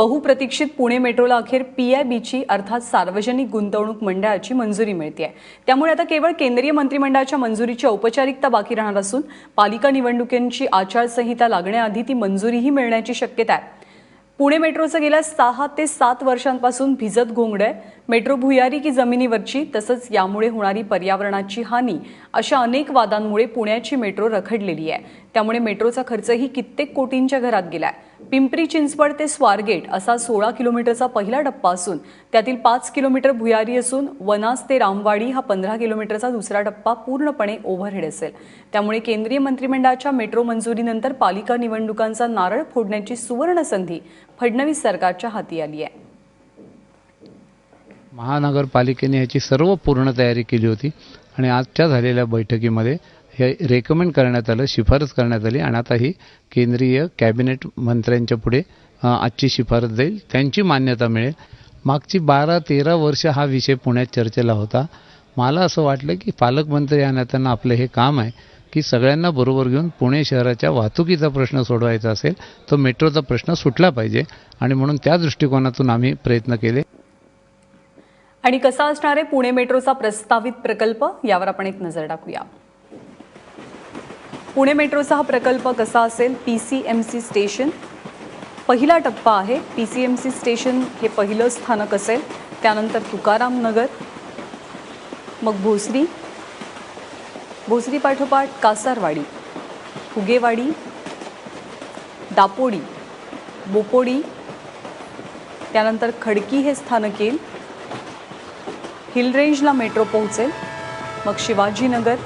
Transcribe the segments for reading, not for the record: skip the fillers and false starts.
बहुप्रतीक्षित पुणे मेट्रोला अखेर PIBची अर्थात सार्वजनिक गुंतवणूक मंडळाची मंजुरी मिळते आहे। त्यामुळे आता केवळ केंद्रीय मंत्रिमंडळाच्या मंजुरीची औपचारिकता बाकी राहणार असून पालिका निवडणुकींची आचारसंहिता लागण्याआधी ती मंजुरीही मिळण्याची शक्यता आहे। पुणे मेट्रोचं गेल्या 6 ते 7 वर्षांपासून भिजत घोंगडे मेट्रो भुयारी की जमिनीवरची तसंच यामुळे होणारी पर्यावरणाची हानी अशा अनेक वादांमुळे पुण्याची मेट्रो रखडलेली आहे। त्यामुळे मेट्रोचा खर्चही कित्येक कोटींच्या घरात गेलाय। पिंपरी चिंचवड ते स्वारगेट असा 16 किलोमीटरचा पहिला टप्पा असून त्यातील 5 किलोमीटर भुयारी असून वनाज ते रामवाडी हा 15 किलोमीटरचा दुसरा टप्पा पूर्णपणे ओव्हरहेड असेल। त्यामुळे केंद्रीय मंत्रिमंडळाच्या मेट्रो मंजुरीनंतर पालिका निवडणुकांचा नारळ फोडण्याची सुवर्ण संधी फडणवीस सरकारच्या हाती आली आहे। महानगरपालिकेने याची सर्व पूर्ण तयारी केली होती आणि आजच्या झालेल्या बैठकीमध्ये हे रेकमेंड करण्यात आलं, शिफारस करण्यात आली आणि आता ही केंद्रीय कॅबिनेट मंत्र्यांच्या पुढे आजची शिफारस जाईल, त्यांची मान्यता मिळेल। मागची 12-13 वर्ष हा विषय पुण्यात चर्चेला होता। मला असं वाटलं की पालकमंत्री या नात्यानं आपलं हे काम आहे की सगळ्यांना बरोबर घेऊन पुणे शहराच्या वाहतुकीचा प्रश्न सोडवायचा असेल तो मेट्रोचा प्रश्न सुटला पाहिजे आणि म्हणून त्या दृष्टिकोनातून आम्ही प्रयत्न केले। आणि कसा असणार आहे पुणे मेट्रोचा प्रस्तावित प्रकल्प यावर आपण एक नजर टाकूया। पुणे मेट्रोचा हा प्रकल्प कसा असेल? PCMC स्टेशन पहिला टप्पा आहे। PCMC स्टेशन हे पहिलं स्थानक असेल, त्यानंतर तुकाराम नगर, मग भोसरी, भोसरी पाठोपाठ कासारवाडी, फुगेवाडी, दापोडी, बोपोडी, त्यानंतर खडकी हे स्थानक येईल। हिल रेंजला मेट्रो पोहोचेल, मग शिवाजीनगर,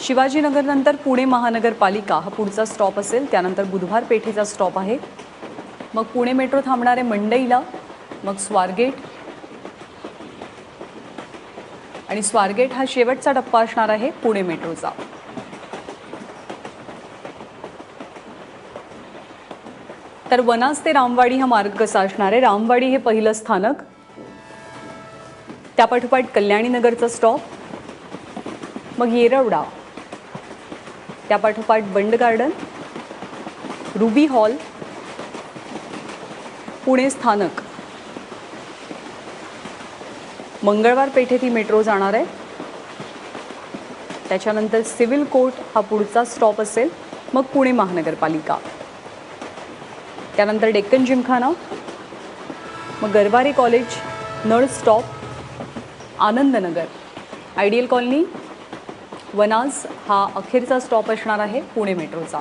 शिवाजीनगर नंतर पुणे महानगरपालिका हा पुढचा स्टॉप असेल, त्यानंतर बुधवार पेठेचा स्टॉप आहे। मग पुणे मेट्रो थांबणार आहे मंडईला, मग स्वारगेट आणि स्वारगेट हा शेवटचा टप्पा असणार आहे पुणे मेट्रोचा। तर वनाज ते रामवाडी हा मार्ग कसा असणार आहे? रामवाडी हे पहिलं स्थानक, त्यापाठोपाठ कल्याणी नगरचा स्टॉप, मग येरवडा, त्यापाठोपाठ बंड गार्डन, रुबी हॉल, पुणे स्थानक, मंगळवार पेठेत ही मेट्रो जाणार आहे, त्याच्यानंतर सिव्हिल कोर्ट हा पुढचा स्टॉप असेल, मग पुणे महानगरपालिका, त्यानंतर डेक्कन जिमखाना, मग गरवारे कॉलेज, नळ stop, Anandnagar, ideal colony, Vanaz हा अखेरचा स्टॉप असणार आहे पुणे मेट्रोचा।